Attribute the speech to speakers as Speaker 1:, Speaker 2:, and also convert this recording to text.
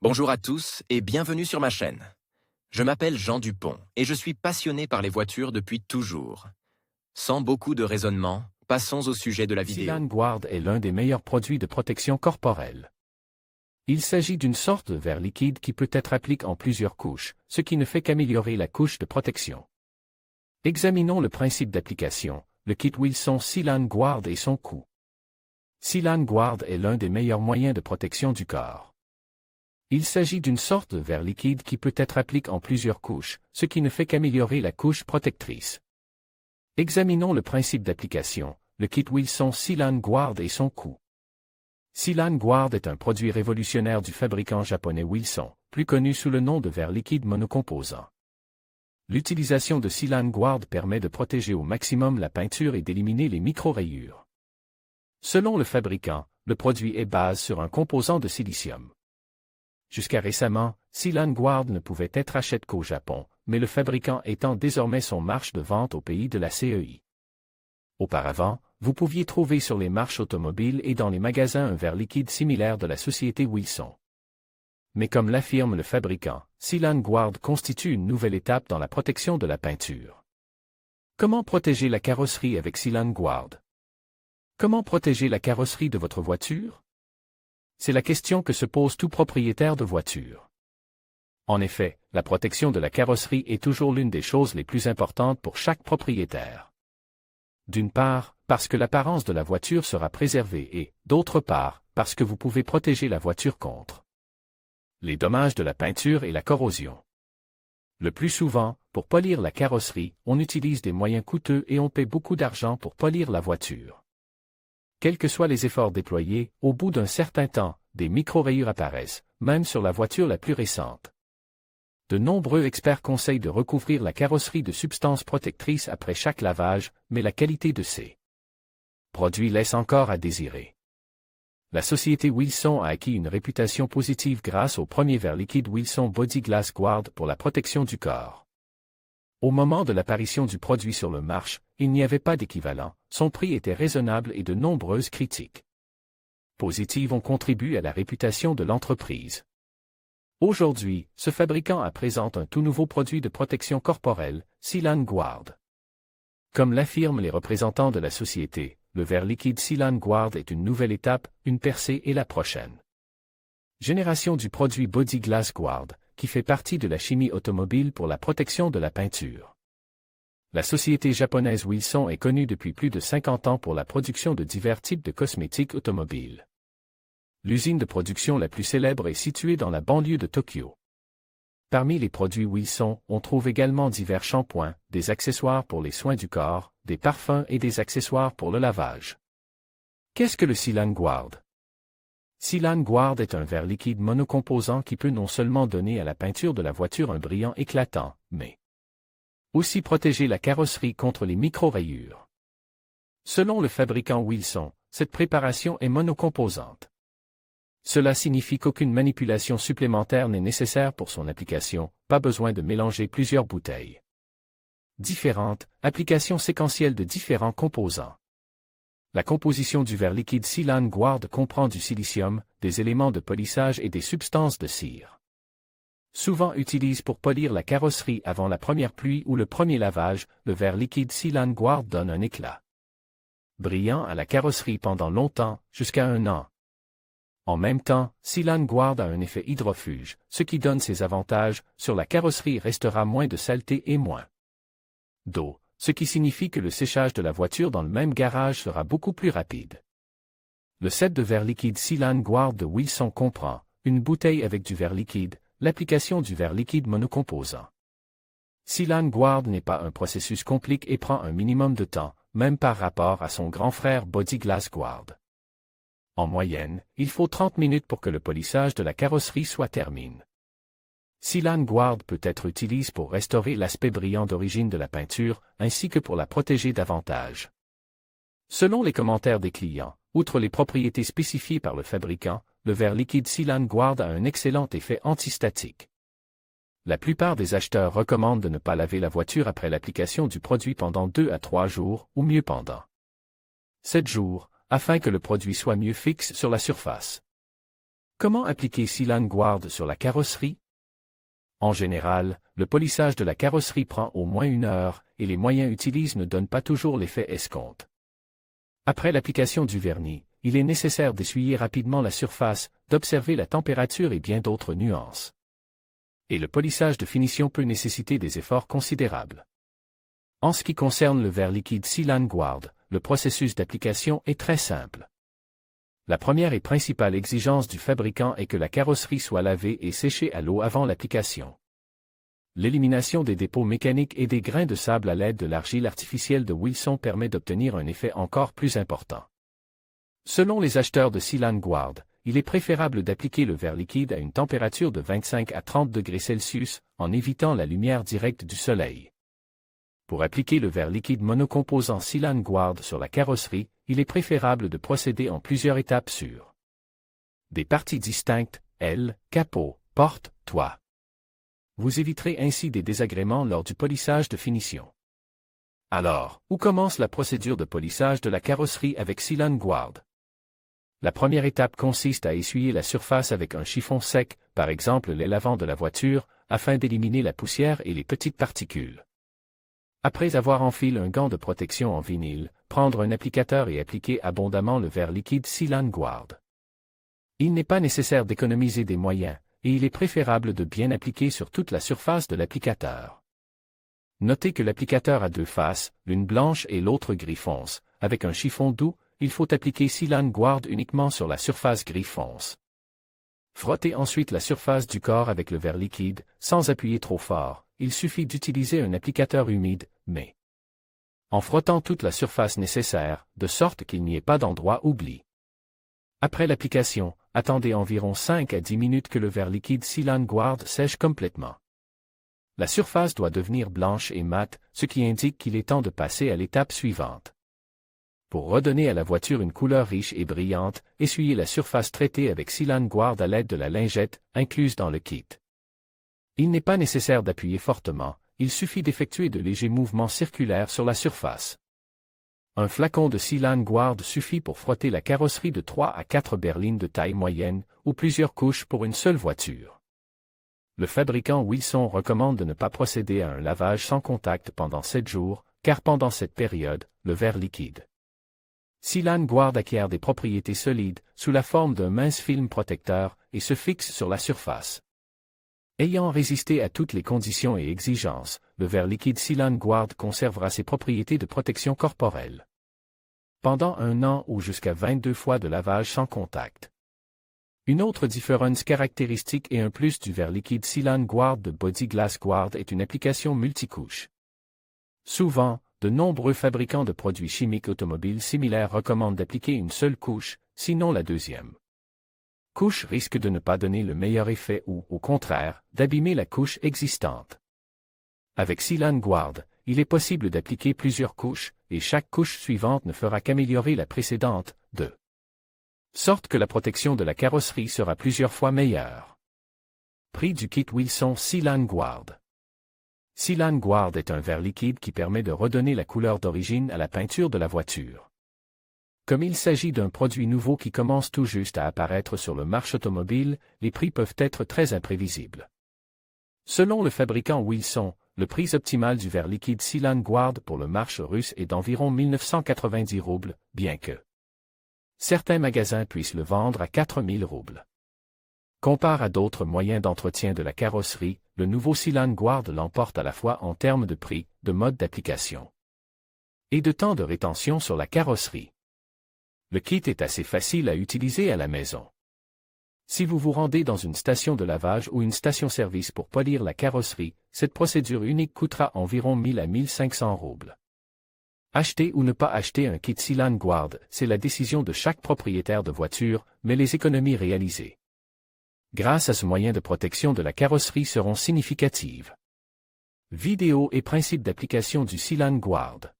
Speaker 1: Bonjour à tous et bienvenue sur ma chaîne. Je m'appelle Jean Dupont et je suis passionné par les voitures depuis toujours. Sans beaucoup de raisonnement, passons au sujet de la vidéo.
Speaker 2: Sealand Guard est l'un des meilleurs produits de protection corporelle. Il s'agit d'une sorte de verre liquide qui peut être appliqué en plusieurs couches, ce qui ne fait qu'améliorer la couche de protection. Examinons le principe d'application, le kit Wilson Sealand Guard et son coût. Sealand Guard est l'un des meilleurs moyens de protection du corps. Il s'agit d'une sorte de verre liquide qui peut être appliqué en plusieurs couches, ce qui ne fait qu'améliorer la couche protectrice. Examinons le principe d'application, le kit Wilson Sealand Guard et son coût. Sealand Guard est un produit révolutionnaire du fabricant japonais Wilson, plus connu sous le nom de verre liquide monocomposant. L'utilisation de Sealand Guard permet de protéger au maximum la peinture et d'éliminer les micro-rayures. Selon le fabricant, le produit est basé sur un composant de silicium. Jusqu'à récemment, Sealand Guard ne pouvait être acheté qu'au Japon, mais le fabricant étend désormais son marché de vente au pays de la CEI. Auparavant, vous pouviez trouver sur les marches automobiles et dans les magasins un verre liquide similaire de la société Wilson. Mais comme l'affirme le fabricant, Sealand Guard constitue une nouvelle étape dans la protection de la peinture. Comment protéger la carrosserie avec Sealand Guard? Comment protéger la carrosserie de votre voiture? C'est la question que se pose tout propriétaire de voiture. En effet, la protection de la carrosserie est toujours l'une des choses les plus importantes pour chaque propriétaire. D'une part, parce que l'apparence de la voiture sera préservée et, d'autre part, parce que vous pouvez protéger la voiture contre les dommages de la peinture et la corrosion. Le plus souvent, pour polir la carrosserie, on utilise des moyens coûteux et on paie beaucoup d'argent pour polir la voiture. Quels que soient les efforts déployés, au bout d'un certain temps, des micro-rayures apparaissent, même sur la voiture la plus récente. De nombreux experts conseillent de recouvrir la carrosserie de substances protectrices après chaque lavage, mais la qualité de ces produits laisse encore à désirer. La société Wilson a acquis une réputation positive grâce au premier verre liquide Wilson Body Glass Guard pour la protection du corps. Au moment de l'apparition du produit sur le marché, il n'y avait pas d'équivalent, son prix était raisonnable et de nombreuses critiques positives ont contribué à la réputation de l'entreprise. Aujourd'hui, ce fabricant présente un tout nouveau produit de protection corporelle, Sealand Guard. Comme l'affirment les représentants de la société, le verre liquide Sealand Guard est une nouvelle étape, une percée et la prochaine génération du produit Body Glass Guard, qui fait partie de la chimie automobile pour la protection de la peinture. La société japonaise Wilson est connue depuis plus de 50 ans pour la production de divers types de cosmétiques automobiles. L'usine de production la plus célèbre est située dans la banlieue de Tokyo. Parmi les produits Wilson, on trouve également divers shampoings, des accessoires pour les soins du corps, des parfums et des accessoires pour le lavage. Qu'est-ce que le Sealand Guard? Sealand Guard est un verre liquide monocomposant qui peut non seulement donner à la peinture de la voiture un brillant éclatant, mais aussi protéger la carrosserie contre les micro-rayures. Selon le fabricant Wilson, cette préparation est monocomposante. Cela signifie qu'aucune manipulation supplémentaire n'est nécessaire pour son application, pas besoin de mélanger plusieurs bouteilles différentes, application séquentielle de différents composants. La composition du verre liquide Sealand Guard comprend du silicium, des éléments de polissage et des substances de cire. Souvent utilisé pour polir la carrosserie avant la première pluie ou le premier lavage, le verre liquide Sealand Guard donne un éclat brillant à la carrosserie pendant longtemps, jusqu'à 1 an. En même temps, Sealand Guard a un effet hydrofuge, ce qui donne ses avantages, sur la carrosserie restera moins de saleté et moins d'eau, ce qui signifie que le séchage de la voiture dans le même garage sera beaucoup plus rapide. Le set de verre liquide Sealand Guard de Wilson comprend une bouteille avec du verre liquide, l'application du verre liquide monocomposant. Sealand Guard n'est pas un processus compliqué et prend un minimum de temps, même par rapport à son grand frère Body Glass Guard. En moyenne, il faut 30 minutes pour que le polissage de la carrosserie soit terminé. Sealand Guard peut être utilisé pour restaurer l'aspect brillant d'origine de la peinture, ainsi que pour la protéger davantage. Selon les commentaires des clients, outre les propriétés spécifiées par le fabricant, le verre liquide Sealand Guard a un excellent effet antistatique. La plupart des acheteurs recommandent de ne pas laver la voiture après l'application du produit pendant 2 à 3 jours, ou mieux pendant 7 jours, afin que le produit soit mieux fixe sur la surface. Comment appliquer Sealant Guard sur la carrosserie? En général, le polissage de la carrosserie prend au moins 1 heure, et les moyens utilisés ne donnent pas toujours l'effet escompté. Après l'application du vernis, il est nécessaire d'essuyer rapidement la surface, d'observer la température et bien d'autres nuances. Et le polissage de finition peut nécessiter des efforts considérables. En ce qui concerne le verre liquide Sealant Guard, le processus d'application est très simple. La première et principale exigence du fabricant est que la carrosserie soit lavée et séchée à l'eau avant l'application. L'élimination des dépôts mécaniques et des grains de sable à l'aide de l'argile artificielle de Wilson permet d'obtenir un effet encore plus important. Selon les acheteurs de Sealant Guard, il est préférable d'appliquer le verre liquide à une température de 25 à 30 degrés Celsius, en évitant la lumière directe du soleil. Pour appliquer le verre liquide monocomposant Sealant Guard sur la carrosserie, il est préférable de procéder en plusieurs étapes sur des parties distinctes, ailes, capot, porte, toit. Vous éviterez ainsi des désagréments lors du polissage de finition. Alors, où commence la procédure de polissage de la carrosserie avec Sealant Guard? La première étape consiste à essuyer la surface avec un chiffon sec, par exemple les lavants de la voiture, afin d'éliminer la poussière et les petites particules. Après avoir enfilé un gant de protection en vinyle, prendre un applicateur et appliquer abondamment le verre liquide Sealant Guard. Il n'est pas nécessaire d'économiser des moyens, et il est préférable de bien appliquer sur toute la surface de l'applicateur. Notez que l'applicateur a 2 faces, l'une blanche et l'autre gris fonce. Avec un chiffon doux, il faut appliquer Sealant Guard uniquement sur la surface gris fonce. Frottez ensuite la surface du corps avec le verre liquide, sans appuyer trop fort. Il suffit d'utiliser un applicateur humide, mais en frottant toute la surface nécessaire, de sorte qu'il n'y ait pas d'endroit oubli. Après l'application, attendez environ 5 à 10 minutes que le verre liquide Sealant Guard sèche complètement. La surface doit devenir blanche et mate, ce qui indique qu'il est temps de passer à l'étape suivante. Pour redonner à la voiture une couleur riche et brillante, essuyez la surface traitée avec Sealant Guard à l'aide de la lingette, incluse dans le kit. Il n'est pas nécessaire d'appuyer fortement, il suffit d'effectuer de légers mouvements circulaires sur la surface. Un flacon de Sealant Guard suffit pour frotter la carrosserie de 3 à 4 berlines de taille moyenne, ou plusieurs couches pour une seule voiture. Le fabricant Wilson recommande de ne pas procéder à un lavage sans contact pendant 7 jours, car pendant cette période, le verre liquide Sealant Guard acquiert des propriétés solides, sous la forme d'un mince film protecteur, et se fixe sur la surface. Ayant résisté à toutes les conditions et exigences, le verre liquide Sealant Guard conservera ses propriétés de protection corporelle pendant 1 an ou jusqu'à 22 fois de lavage sans contact. Une autre différence caractéristique et un plus du verre liquide Sealant Guard de Body Glass Guard est une application multicouche. Souvent, de nombreux fabricants de produits chimiques automobiles similaires recommandent d'appliquer une seule couche, sinon la deuxième couche risque de ne pas donner le meilleur effet ou, au contraire, d'abîmer la couche existante. Avec Sealant Guard, il est possible d'appliquer plusieurs couches, et chaque couche suivante ne fera qu'améliorer la précédente, de sorte que la protection de la carrosserie sera plusieurs fois meilleure. Prix du kit Wilson Sealant Guard. Sealant Guard est un verre liquide qui permet de redonner la couleur d'origine à la peinture de la voiture. Comme il s'agit d'un produit nouveau qui commence tout juste à apparaître sur le marché automobile, les prix peuvent être très imprévisibles. Selon le fabricant Wilson, le prix optimal du verre liquide Sealant Guard pour le marché russe est d'environ 1990 roubles, bien que certains magasins puissent le vendre à 4000 roubles. Comparé à d'autres moyens d'entretien de la carrosserie, le nouveau Sealant Guard l'emporte à la fois en termes de prix, de mode d'application et de temps de rétention sur la carrosserie. Le kit est assez facile à utiliser à la maison. Si vous vous rendez dans une station de lavage ou une station-service pour polir la carrosserie, cette procédure unique coûtera environ 1000 à 1500 roubles. Acheter ou ne pas acheter un kit Sealant Guard, c'est la décision de chaque propriétaire de voiture, mais les économies réalisées grâce à ce moyen de protection de la carrosserie seront significatives. Vidéo et principe d'application du Sealant Guard.